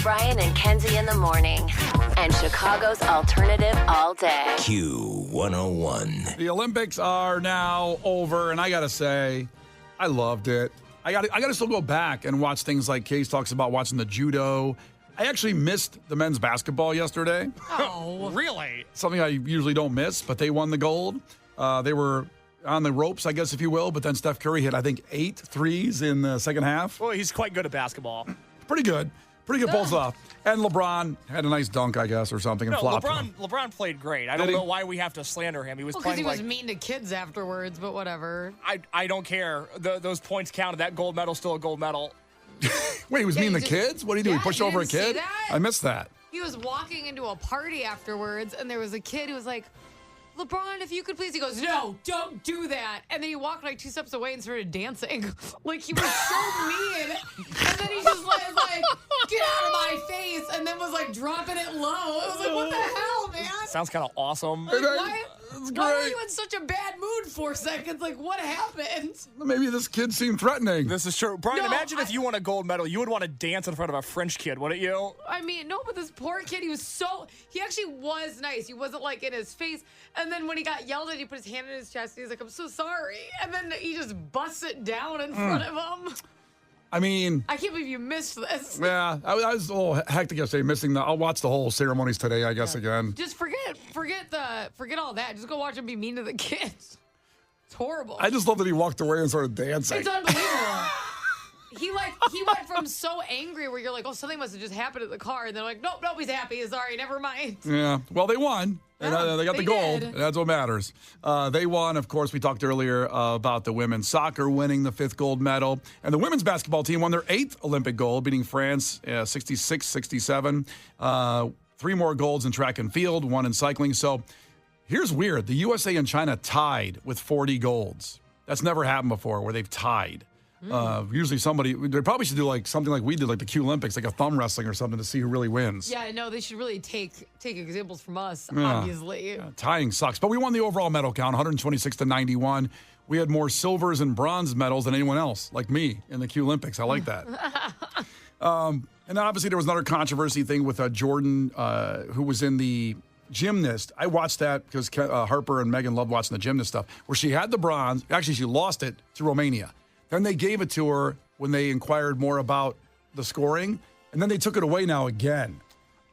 Brian and Kenzie in the morning. And Chicago's alternative all day. Q101. The Olympics are now over, and I got to say, I loved it. I got to still go back and watch things like Case talks about watching the judo. I actually missed the men's basketball yesterday. Oh, really? Something I usually don't miss, but they won the gold. They were on the ropes, I guess, if you will, but then Steph Curry hit, I think, 8 threes in the second half. Well, he's quite good at basketball. Pretty good. Pretty good pulls off. And LeBron had a nice dunk, I guess, or something, and flopped. LeBron played great. I don't know why we have to slander him. He was playing because he was mean to kids afterwards, but whatever. I don't care. Those points counted. That gold medal's still a gold medal. Wait, he was mean to kids? What did he do? He pushed over a kid? See that? I missed that. He was walking into a party afterwards, and there was a kid who was like, LeBron, if you could please. He goes, no, don't do that. And then he walked like 2 steps away and started dancing. Like, he was so mean. And then he just was like, get out of my face. And then was like dropping it low. I was like, what the hell, man? Sounds kind of awesome. Like, why were you in such a bad mood for seconds? Like, what happened? Maybe this kid seemed threatening. This is true. Brian, No, imagine if you won a gold medal. You would want to dance in front of a French kid, wouldn't you? I mean, no, but this poor kid, he actually was nice. He wasn't like in his face. And then when he got yelled at, he put his hand in his chest and he's like, I'm so sorry. And then he just busts it down in front of him. I mean, I can't believe you missed this. yeah, I was a little hectic yesterday, missing I'll watch the whole ceremonies today, I guess, again. Just forget all that. Just go watch him be mean to the kids. It's horrible. I just love that he walked away and started dancing. It's unbelievable. He went from so angry where you're like, oh, something must have just happened at the car. And they're like, nope, he's happy. Sorry, never mind. Yeah, well, they won. And they got the gold. did. That's what matters. They won. Of course, we talked earlier about the women's soccer winning the 5th gold medal. And the women's basketball team won their 8th Olympic gold, beating France 66-67. 3 more golds in track and field, 1 in cycling. So here's weird. The USA and China tied with 40 golds. That's never happened before where they've tied. Usually they probably should do like something like we did, like the Q Olympics, like a thumb wrestling or something to see who really wins. Yeah, no, they should really take examples from us, obviously. Yeah, tying sucks. But we won the overall medal count, 126-91. We had more silvers and bronze medals than anyone else, like me, in the Q Olympics. I like that. And then obviously there was another controversy thing with Jordan, who was in the gymnast. I watched that because Harper and Megan loved watching the gymnast stuff, where she had the bronze. Actually, she lost it to Romania. Then they gave it to her when they inquired more about the scoring, and then they took it away now again.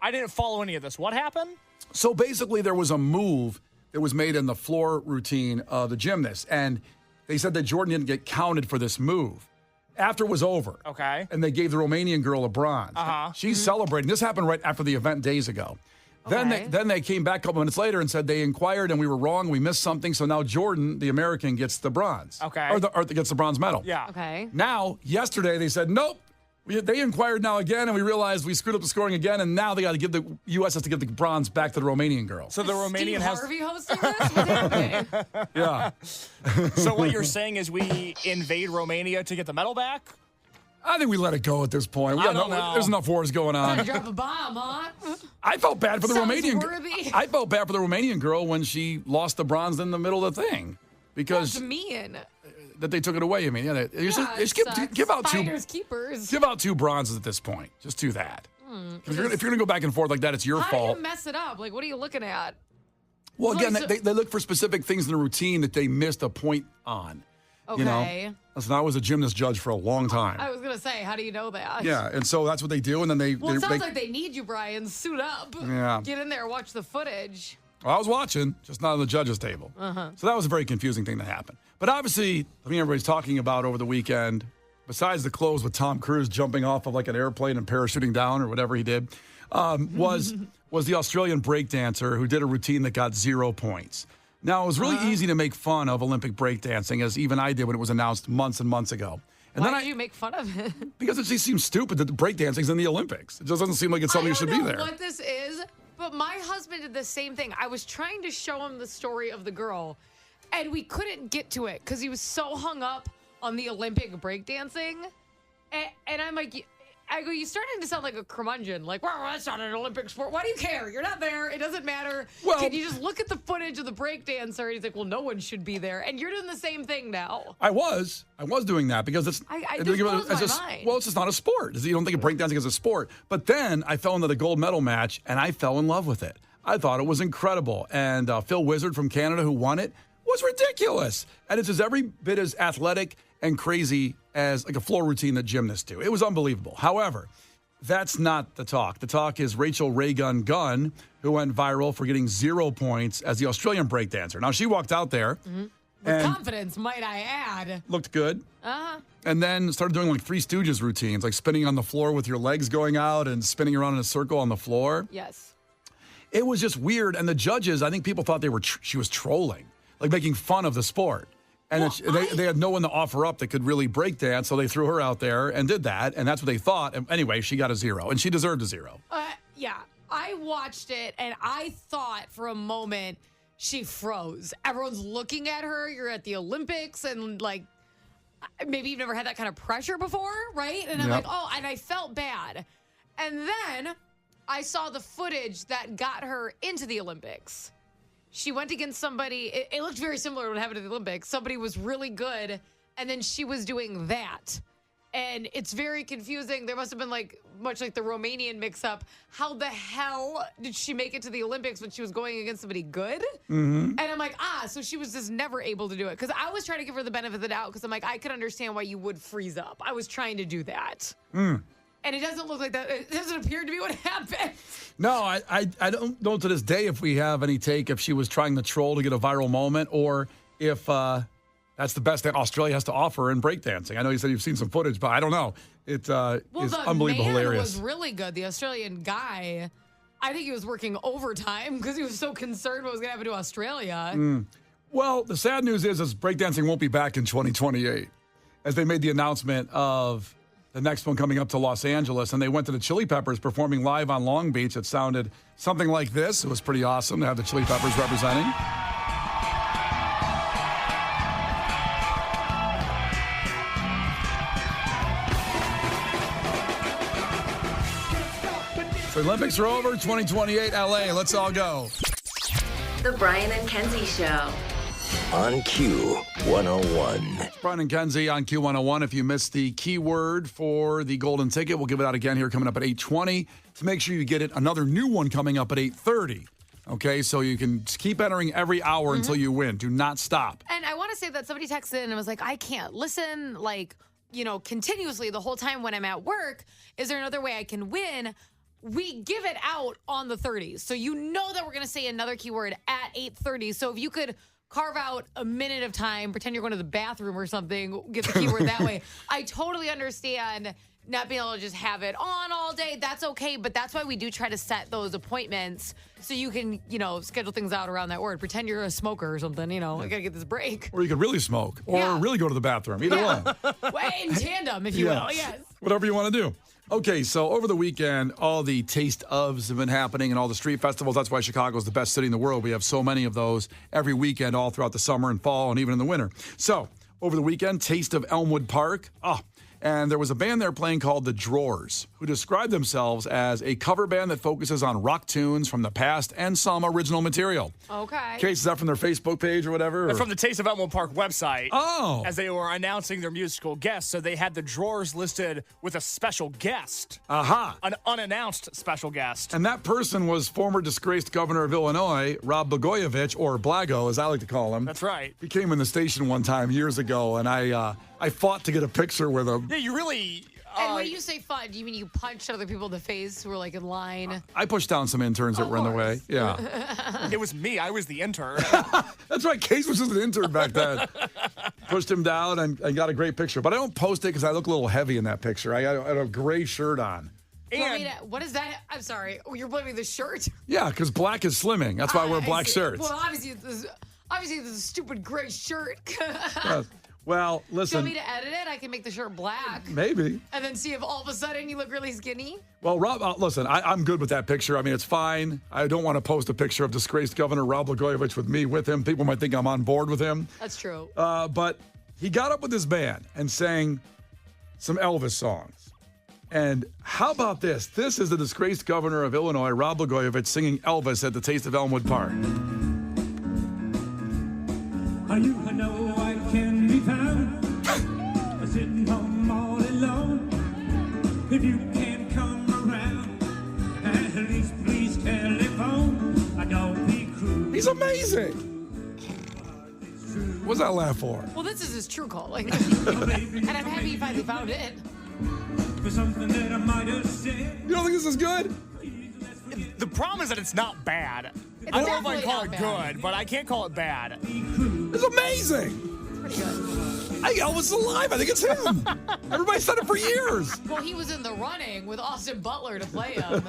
I didn't follow any of this. What happened? So basically there was a move that was made in the floor routine of the gymnast, and they said that Jordan didn't get counted for this move. After it was over. Okay. And they gave the Romanian girl a bronze. Uh-huh. She's celebrating. This happened right after the event days ago. Okay. Then they came back a couple minutes later and said they inquired and we were wrong. We missed something. So now Jordan, the American, gets the bronze. Okay. Or gets the bronze medal. Yeah. Okay. Now, yesterday, they said, nope. They inquired now again, and we realized we screwed up the scoring again, and now they got to give the U.S. has to give the bronze back to the Romanian girl. So the Romanian Steve has. Harvey hosting this? What's happening? Yeah. So what you're saying is we invade Romania to get the medal back? I think we let it go at this point. I don't know. There's enough wars going Gonna on. drop a bomb, huh? I felt bad for the Sounds Romanian worthy. I felt bad for the Romanian girl when she lost the bronze in the middle of the thing because That's mean. that they took it away. I mean, yeah, Yeah, just it sucks. give out Finders keepers. give out 2 bronzes at this point. Just do that. If you're gonna go back and forth like that, it's your How fault. do you mess it up? Like, what are you looking at? Well, again, So- they look for specific things in the routine that they missed a point on. Okay. You know? Listen, I was a gymnast judge for a long time. I was going to say, how do you know that? Yeah, and so that's what they do, and then they... Well, it they sounds like they need you, Brian. Suit up. Yeah. Get in there, watch the footage. Well, I was watching, just not on the judges' table. So that was a very confusing thing that happened. But obviously, I think everybody's talking about over the weekend, besides the close with Tom Cruise jumping off of like an airplane and parachuting down or whatever he did, was the Australian breakdancer who did a routine that got 0 points. Now, it was really easy to make fun of Olympic breakdancing, as even I did when it was announced months and months ago. And Why then did you make fun of it? because it just seems stupid that breakdancing's in the Olympics. It just doesn't seem like it's something that should be there. I don't know what this is, but my husband did the same thing. I was trying to show him the story of the girl, and we couldn't get to it because he was so hung up on the Olympic breakdancing. And I'm like, I go, you're starting to sound like a curmudgeon. Like, well, that's not an Olympic sport. Why do you care? You're not there. It doesn't matter. Well, can you just look at the footage of the breakdancer? And he's like, well, no one should be there. And you're doing the same thing now. I was doing that because it's. This blows my mind. Well, it's just not a sport. You don't think of breakdancing as a sport. But then I fell into the gold medal match, and I fell in love with it. I thought it was incredible. And Phil Wizard from Canada, who won it, was ridiculous. And it's just every bit as athletic and crazy as like a floor routine that gymnasts do. It was unbelievable. However, that's not the talk. The talk is Rachel Raygun Gunn, who went viral for getting 0 points as the Australian breakdancer. Now, she walked out there. With confidence, might I add. Looked good. And then started doing like Three Stooges routines, like spinning on the floor with your legs going out and spinning around in a circle on the floor. Yes. It was just weird. And the judges, I think people thought she was trolling, like making fun of the sport. And they had no one to offer up that could really break dance, so they threw her out there and did that, and that's what they thought. And anyway, she got a 0, and she deserved a 0. Yeah, I watched it, and I thought for a moment she froze. Everyone's looking at her. You're at the Olympics, and like maybe you've never had that kind of pressure before, right? And I'm like, oh, and I felt bad. And then I saw the footage that got her into the Olympics. She went against somebody. It looked very similar to what happened at the Olympics. Somebody was really good, and then she was doing that. And it's very confusing. There must have been much like the Romanian mix-up. How the hell did she make it to the Olympics when she was going against somebody good? Mm-hmm. And I'm like, so she was just never able to do it. Because I was trying to give her the benefit of the doubt because I'm like, I could understand why you would freeze up. I was trying to do that. And it doesn't look like that. It doesn't appear to be what happened. No, I don't know to this day if we have any take if she was trying to troll to get a viral moment or if that's the best that Australia has to offer in breakdancing. I know you said you've seen some footage, but I don't know. It is unbelievable hilarious. Was really good. The Australian guy, I think he was working overtime because he was so concerned what was going to happen to Australia. Well, the sad news is breakdancing won't be back in 2028 as they made the announcement of the next one coming up to Los Angeles, and they went to the Chili Peppers performing live on Long Beach. It sounded something like this. It was pretty awesome to have the Chili Peppers representing. So the Olympics are over, 2028 LA. Let's all go. The Brian and Kenzie Show. On Q101. Brian and Kenzie on Q101. If you missed the keyword for the golden ticket, we'll give it out again here coming up at 8:20. To make sure you get it, another new one coming up at 8:30. Okay, so you can keep entering every hour until you win. Do not stop. And I want to say that somebody texted in and was like, I can't listen continuously the whole time when I'm at work. Is there another way I can win? We give it out on the 30s. So you know that we're going to say another keyword at 8:30. So if you could carve out a minute of time, pretend you're going to the bathroom or something, get the keyword that way. I totally understand not being able to just have it on all day. That's okay, but that's why we do try to set those appointments so you can, schedule things out around that word. Pretend you're a smoker or something, I got to get this break. Or you could really smoke or really go to the bathroom. Either one. Well, in tandem, if you will, yes. Whatever you want to do. Okay, so over the weekend, all the taste ofs have been happening and all the street festivals. That's why Chicago's the best city in the world. We have so many of those every weekend, all throughout the summer and fall and even in the winter. So over the weekend, Taste of Elmwood Park. And there was a band there playing called The Drawers, who described themselves as a cover band that focuses on rock tunes from the past and some original material. Okay. Case, is that from their Facebook page or whatever? From the Taste of Elmwood Park website. Oh. As they were announcing their musical guests. So they had The Drawers listed with a special guest. Aha. An unannounced special guest. And that person was former disgraced governor of Illinois, Rod Blagojevich, or Blago, as I like to call him. That's right. He came in the station one time years ago, and I fought to get a picture with him. Yeah, you really... and when you say fun, do you mean you punched other people in the face who were in line? I pushed down some interns that were in the way. Yeah. It was me. I was the intern. That's right. Case was just an intern back then. Pushed him down and got a great picture. But I don't post it because I look a little heavy in that picture. I had a gray shirt on. And what is that? I'm sorry. Oh, you're blaming the shirt? Yeah, because black is slimming. That's why I wear black shirts. Well, obviously, this is a stupid gray shirt. Well, listen. Do you want me to edit it? I can make the shirt black. Maybe. And then see if all of a sudden you look really skinny. Well, Rob, listen, I'm good with that picture. I mean, it's fine. I don't want to post a picture of disgraced Governor Rod Blagojevich with me with him. People might think I'm on board with him. That's true. But he got up with his band and sang some Elvis songs. And how about this? This is the disgraced governor of Illinois, Rod Blagojevich, singing Elvis at the Taste of Elmwood Park. You know I can be found sitting home all alone. If you can't come around, at least please telephone. I don't be cruel. He's amazing. What's that laugh for? Well, this is his true calling. And I'm happy he finally found it. For something that I might have said. You don't think this is good? The problem is that it's not bad. It's I don't know if I definitely call not it bad. good, but I can't call it bad. It's amazing. Pretty good. I think Elvis is alive. I think it's him. Everybody said it for years. Well, he was in the running with Austin Butler to play him.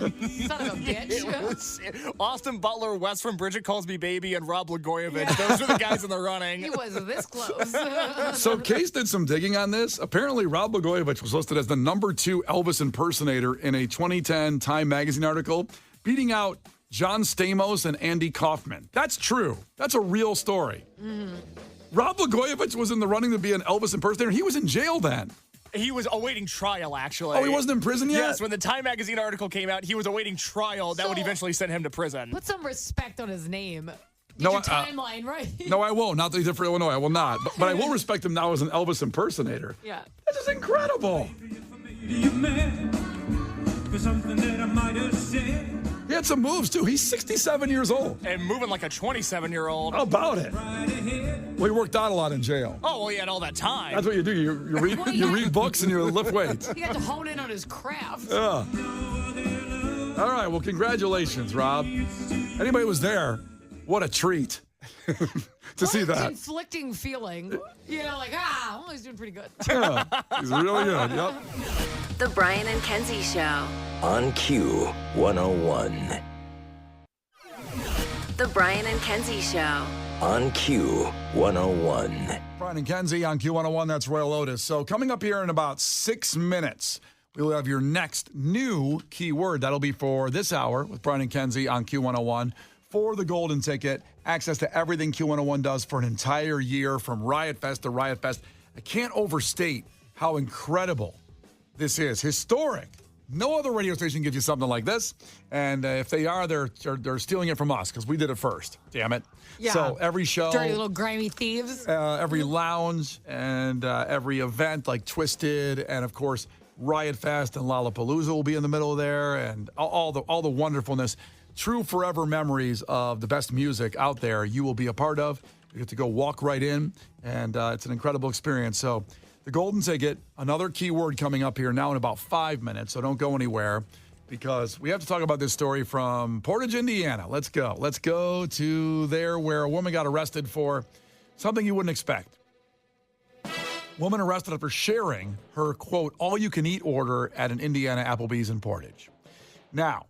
Son of a It bitch. was Austin Butler, Wes from Bridget Calls Me Baby, and Rod Blagojevich. Those are the guys in the running. He was this close. So Case did some digging on this. Apparently, Rod Blagojevich was listed as the number 2 Elvis impersonator in a 2010 Time magazine article, beating out John Stamos and Andy Kaufman. That's true. That's a real story. Mm-hmm. Rod Blagojevich was in the running to be an Elvis impersonator. He was in jail then. He was awaiting trial, actually. Oh, he wasn't in prison yet? Yes, when the Time magazine article came out, he was awaiting trial. That would So- eventually send him to prison. Put some respect on his name. Get No, your timeline right. No, I won't. Not that he did for Illinois. I will not. But I will respect him now as an Elvis impersonator. Yeah. This is incredible. You mad for something that I might have said. He had some moves, too. He's 67 years old. And moving like a 27-year-old. How about it? Right ahead. Well, he worked out a lot in jail. Oh, well, he had all that time. That's what you do. You read books and you lift weights. He had to hone in on his craft. Yeah. All right. Well, congratulations, Rob. Anybody who was there, what a treat to see that. Conflicting feeling. You know, like, well, he's doing pretty good. Yeah, he's really good. Yep. The Brian and Kenzie Show. On Q101. The Brian and Kenzie Show. On Q101. Brian and Kenzie on Q101. That's Royal Otis. So coming up here in about 6 minutes, we'll have your next new keyword. That'll be for this hour with Brian and Kenzie on Q101 for the golden ticket. Access to everything Q101 does for an entire year from Riot Fest to Riot Fest. I can't overstate how incredible this is. Historic. No other radio station gives you something like this. And if they are, they're stealing it from us because we did it first. Damn it. Yeah. So every show. Dirty little grimy thieves. Every lounge and every event like Twisted and, of course, Riot Fest and Lollapalooza will be in the middle there and all the wonderfulness. True forever memories of the best music out there you will be a part of. You get to go walk right in, and it's an incredible experience. So the golden ticket, another keyword coming up here now in about 5 minutes, so don't go anywhere because we have to talk about this story from Portage, Indiana. Let's go. Let's go to there where a woman got arrested for something you wouldn't expect. Woman arrested after sharing her, quote, all-you-can-eat order at an Indiana Applebee's in Portage. Now,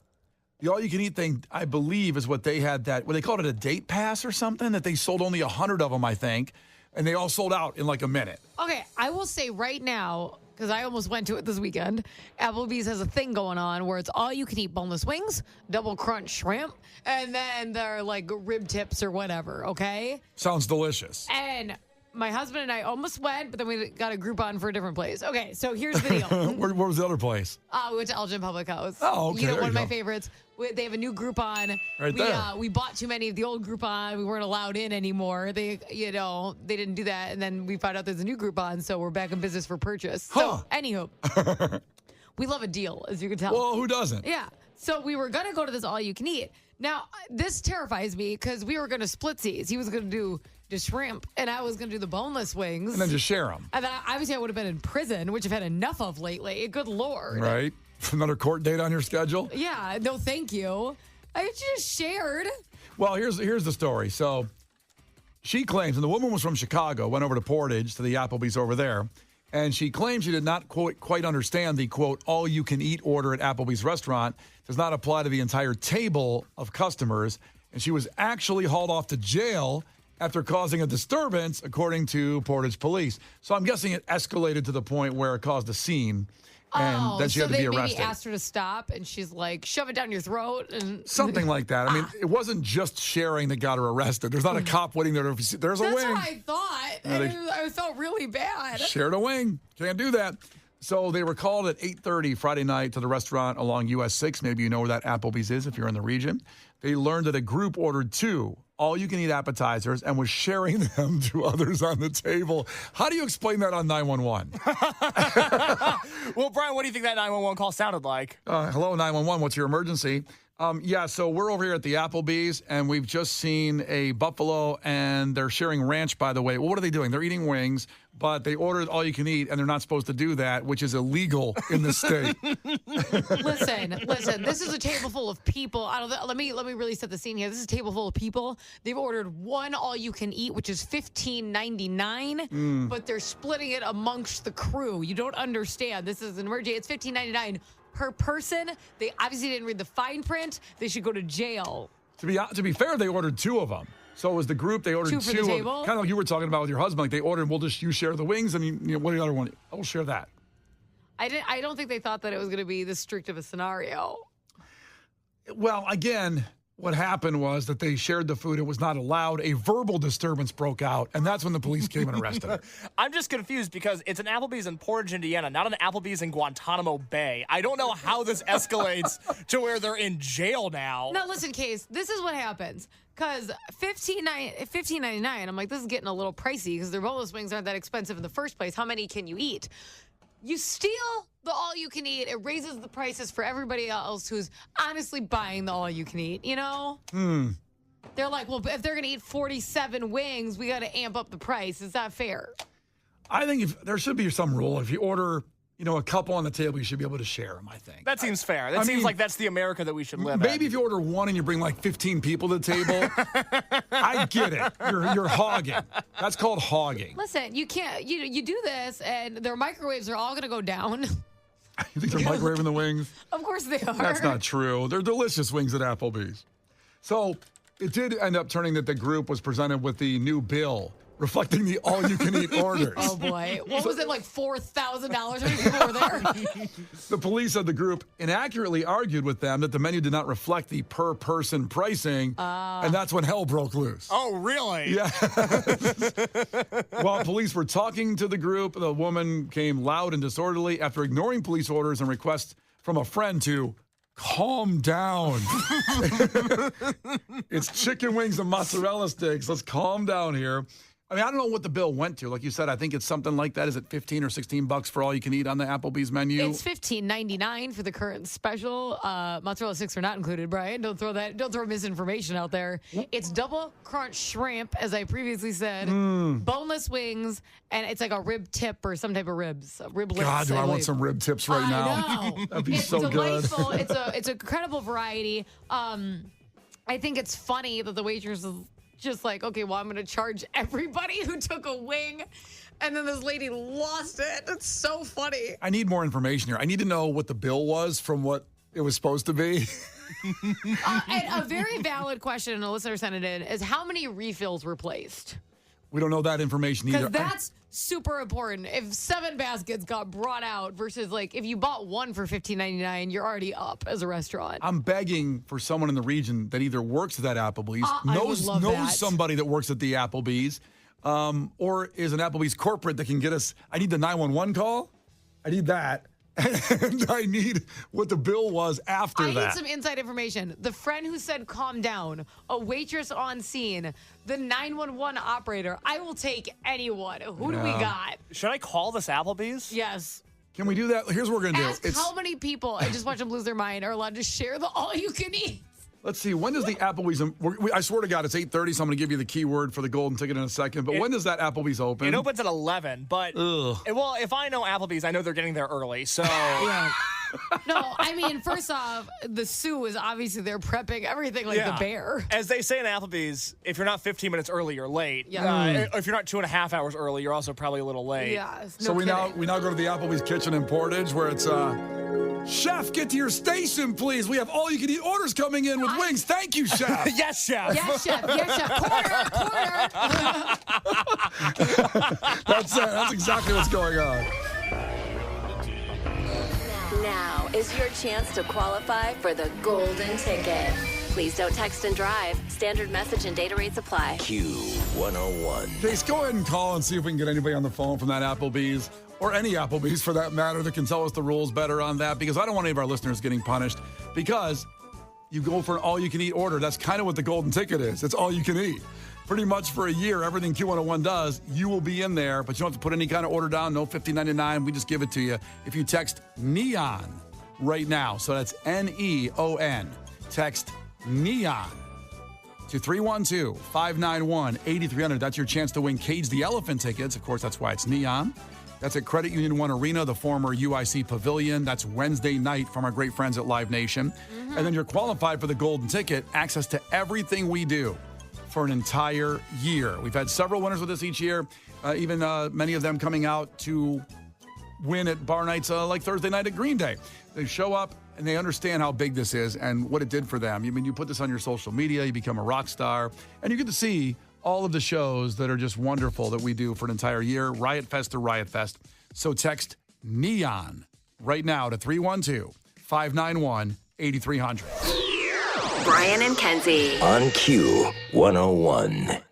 the all-you-can-eat thing, I believe, is what they had they called it a date pass or something, that they sold only 100 of them, I think, and they all sold out in like a minute. Okay, I will say right now, because I almost went to it this weekend, Applebee's has a thing going on where it's all you can eat boneless wings, double crunch shrimp, and then they're like rib tips or whatever, okay? Sounds delicious. And my husband and I almost went, but then we got a Groupon for a different place. Okay, so here's the deal. Where was the other place? We went to Elgin Public House. Oh, okay, You know, there one of you my go. favorites. They have a new Groupon. Right there. We bought too many of the old Groupon. We weren't allowed in anymore. They didn't do that. And then we found out there's a new Groupon, so we're back in business for purchase. Huh. So, anywho, we love a deal, as you can tell. Well, who doesn't? Yeah. So we were going to go to this all-you-can-eat. Now, this terrifies me because we were going to split these. He was going to do the shrimp, and I was going to do the boneless wings. And then just share them. And then obviously I would have been in prison, which I've had enough of lately. Good Lord. Right? Another court date on your schedule? Yeah, no thank you. I just shared. Well, here's the story. So she claims, and the woman was from Chicago, went over to Portage to the Applebee's over there, and she claims she did not quite understand the, quote, all-you-can-eat order at Applebee's restaurant does not apply to the entire table of customers, and she was actually hauled off to jail after causing a disturbance, according to Portage police. So I'm guessing it escalated to the point where it caused a scene, and then she had to be So they arrested. maybe asked her to stop, and she's like, shove it down your throat. And Something like that. I mean, it wasn't just sharing that got her arrested. There's not a cop waiting there. There's a That's wing. what I thought. Yeah, they- And I felt really bad. Shared a wing. Can't do that. So they were called at 8:30 Friday night to the restaurant along US 6. Maybe you know where that Applebee's is if you're in the region. They learned that a group ordered 2 all-you-can-eat appetizers and was sharing them to others on the table. How do you explain that on 911? Well, Brian, what do you think that 911 call sounded like? Hello, 911. What's your emergency? So we're over here at the Applebee's, and we've just seen a buffalo, and they're sharing ranch, by the way. Well, what are they doing? They're eating wings, but they ordered all you can eat, and they're not supposed to do that, which is illegal in the state. Listen. This is a table full of people. Let me really set the scene here. This is a table full of people. They've ordered 1 all you can eat, which is $15.99, but they're splitting it amongst the crew. You don't understand. This is an emergency. It's $15.99 per person. They obviously didn't read the fine print. They should go to jail. To be fair, they ordered 2 of them. So it was the group. They ordered 2 2 for the table? Kind of like you were talking about with your husband. Like they ordered, you share the wings, and what the other one? I'll share that. I don't think they thought that it was going to be this strict of a scenario. Well, again, what happened was that they shared the food. It was not allowed. A verbal disturbance broke out, and that's when the police came and arrested her. I'm just confused because it's an Applebee's in Portage, Indiana, not an Applebee's in Guantanamo Bay. I don't know how this escalates to where they're in jail now. No, listen, Case, this is what happens. Because $15.99, I'm like, this is getting a little pricey because their boneless wings aren't that expensive in the first place. How many can you eat? You steal the all-you-can-eat. It raises the prices for everybody else who's honestly buying the all-you-can-eat, you know? They're like, well, if they're going to eat 47 wings, we got to amp up the price. Is that fair? I think there should be some rule. If you order, a couple on the table, you should be able to share them, I think. That seems fair. That seems like that's the America that we should live in. Maybe if you order 1 and you bring like 15 people to the table, I get it. You're hogging. That's called hogging. Listen, you can't, you do this, and their microwaves are all going to go down. You think they're microwaving the wings? Of course they are. That's not true. They're delicious wings at Applebee's. So it did end up turning that the group was presented with the new bill reflecting the all-you-can-eat orders. Oh, boy. What was it, like $4,000? How many people were there? The police said the group inaccurately argued with them that the menu did not reflect the per-person pricing, and that's when hell broke loose. Oh, really? Yeah. While police were talking to the group, the woman came loud and disorderly after ignoring police orders and requests from a friend to calm down. It's chicken wings and mozzarella sticks. Let's calm down here. I mean, I don't know what the bill went to. Like you said, I think it's something like that. Is it $15 or $16 for all you can eat on the Applebee's menu? It's $15.99 for the current special. Mozzarella sticks are not included, Brian. Don't throw misinformation out there. It's double crunch shrimp, as I previously said, boneless wings, and it's like a rib tip or some type of ribs. Rib lips. God, do I want some rib tips right now? I know. That'd be it's so delightful. good. It's a incredible variety. I think it's funny that the waitress is just like, okay, well, I'm going to charge everybody who took a wing. And then this lady lost it. It's so funny. I need more information here. I need to know what the bill was from what it was supposed to be. And a very valid question, and a listener sent it in, is how many refills were placed? We don't know that information either. Because that's super important. If 7 baskets got brought out versus like if you bought 1 for $15.99, you're already up as a restaurant. I'm begging for someone in the region that either works at that Applebee's, knows somebody that works at the Applebee's, or is an Applebee's corporate that can get us. I need the 911 call. I need that. And I need what the bill was after that. I need some inside information. The friend who said calm down, a waitress on scene, the 911 operator. I will take anyone. Who do we got? Should I call this Applebee's? Yes. Can we do that? Here's what we're going to do. Ask how many people, and just watch them lose their mind, are allowed to share the all-you-can-eat. Let's see. When does the Applebee's? I swear to God, it's 8:30, so I'm going to give you the keyword for the golden ticket in a second. But when does that Applebee's open? It opens at 11. But well, if I know Applebee's, I know they're getting there early. So yeah. No, I mean, first off, the Sue is obviously they're prepping everything like the bear. As they say in Applebee's, if you're not 15 minutes early, you're late. Yeah. If you're not 2.5 hours early, you're also probably a little late. Yeah. So we now go to the Applebee's kitchen in Portage where it's chef, get to your station, please. We have all you can eat orders coming in with wings. Thank you, chef. Yes, chef. Yes, chef. Yes, chef. Quarter. That's exactly what's going on. Now is your chance to qualify for the golden ticket. Please don't text and drive. Standard message and data rates apply. Q101. Case, go ahead and call and see if we can get anybody on the phone from that Applebee's, or any Applebee's for that matter, that can tell us the rules better on that, because I don't want any of our listeners getting punished, because you go for an all-you-can-eat order. That's kind of what the golden ticket is. It's all you can eat. Pretty much for a year, everything Q101 does, you will be in there, but you don't have to put any kind of order down, no $15.99. We just give it to you if you text NEON right now. So that's NEON. Text NEON to 312-591-8300. That's your chance to win Cage the Elephant tickets. Of course, that's why it's Neon. That's at Credit Union One Arena, the former UIC Pavilion. That's Wednesday night from our great friends at Live Nation. And then you're qualified for the golden ticket, access to everything we do for an entire year. We've had several winners with us each year, even many of them coming out to win at bar nights like Thursday night at Green Day. They show up and they understand how big this is and what it did for them. I mean, you put this on your social media, you become a rock star, and you get to see all of the shows that are just wonderful that we do for an entire year, Riot Fest to Riot Fest. So text NEON right now to 312-591-8300. Brian and Kenzie. On Q101.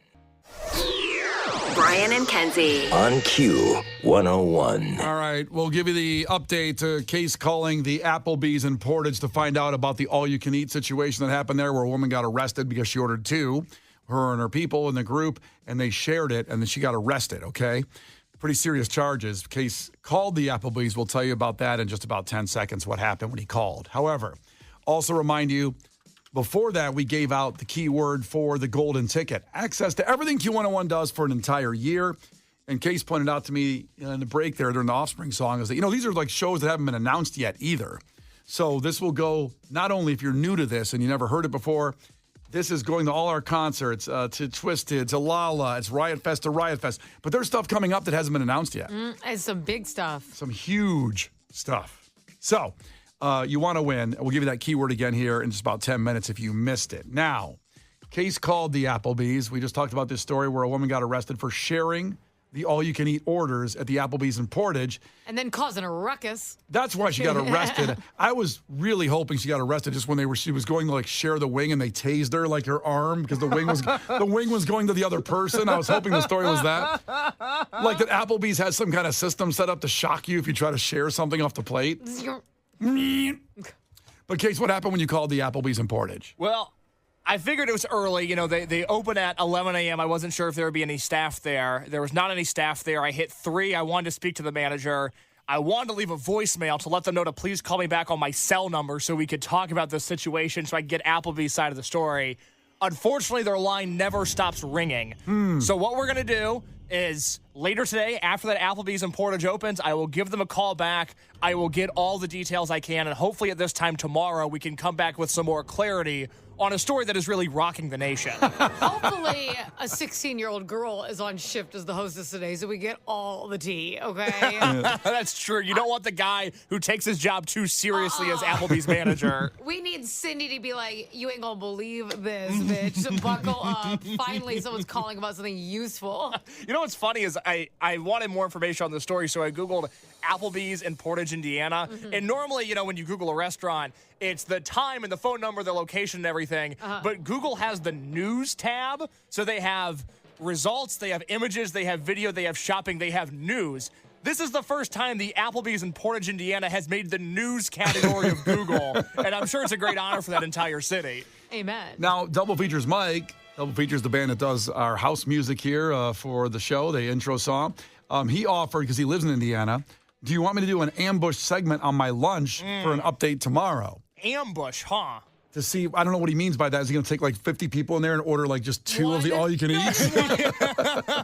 Brian and Kenzie. On Q101. All right, we'll give you the update. Case calling the Applebee's in Portage to find out about the all-you-can-eat situation that happened there, where a woman got arrested because she ordered two, her and her people in the group, and they shared it, and then she got arrested, okay? Pretty serious charges. Case called the Applebee's. We'll tell you about that in just about 10 seconds, what happened when he called. However, also remind you, before that, we gave out the keyword for the golden ticket. Access to everything Q101 does for an entire year. And Case pointed out to me in the break there during the Offspring song is that, these are like shows that haven't been announced yet either. So this will go, not only if you're new to this and you never heard it before, this is going to all our concerts, to Twisted, to Lala, it's Riot Fest to Riot Fest. But there's stuff coming up that hasn't been announced yet. It's some big stuff. Some huge stuff. So you want to win. We'll give you that keyword again here in just about 10 minutes if you missed it. Now, Case called the Applebee's. We just talked about this story where a woman got arrested for sharing the all-you-can-eat orders at the Applebee's in Portage. And then causing a ruckus. That's why she got arrested. I was really hoping she got arrested just when she was going to share the wing and they tased her her arm because the wing was going to the other person. I was hoping the story was that. Like that Applebee's has some kind of system set up to shock you if you try to share something off the plate. But Case, what happened when you called the Applebee's in Portage? Well, I figured it was early. They open at 11 a.m. I wasn't sure if there would be any staff there. There was not any staff there. I hit 3. I wanted to speak to the manager. I wanted to leave a voicemail to let them know to please call me back on my cell number so we could talk about this situation so I could get Applebee's side of the story. Unfortunately, their line never stops ringing. So what we're going to do is later today, after that Applebee's in Portage opens, I will give them a call back. I will get all the details I can, and hopefully at this time tomorrow, we can come back with some more clarity on a story that is really rocking the nation. Hopefully, a 16-year-old girl is on shift as the hostess today, so we get all the tea, okay? That's true. You don't want the guy who takes his job too seriously as Applebee's manager. We need Cindy to be like, you ain't gonna believe this, bitch. Buckle up. Finally, someone's calling about something useful. You know what's funny is I wanted more information on the story, so I Googled Applebee's in Portage, Indiana. And normally, when you Google a restaurant, it's the time and the phone number, the location, and everything. But Google has the news tab. So they have results, they have images, they have video, they have shopping, they have news. This is the first time the Applebee's in Portage, Indiana has made the news category of Google. And I'm sure it's a great honor for that entire city. Amen. Now, Double Features Mike. Double Features, the band that does our house music here for the show, the intro song. He offered, because he lives in Indiana, do you want me to do an ambush segment on my lunch for an update tomorrow? Ambush, huh? To see, I don't know what he means by that. Is he going to take 50 people in there and order just 2 of the all-you-can-eat?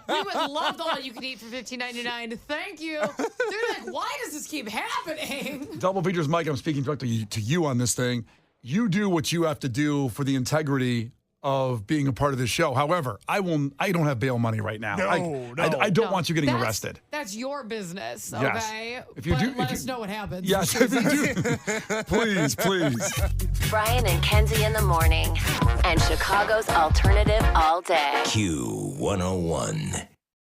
We would love the all-you-can-eat for $15.99. Thank you. They're why does this keep happening? Double Features Mike, I'm speaking directly to you on this thing. You do what you have to do for the integrity of being a part of this show. However, I don't have bail money right now. I don't want you getting arrested. That's your business, okay? Yes. If you do, let us know what happens. Yes, if you do. Please. Brian and Kenzie in the morning. And Chicago's alternative all day. Q101.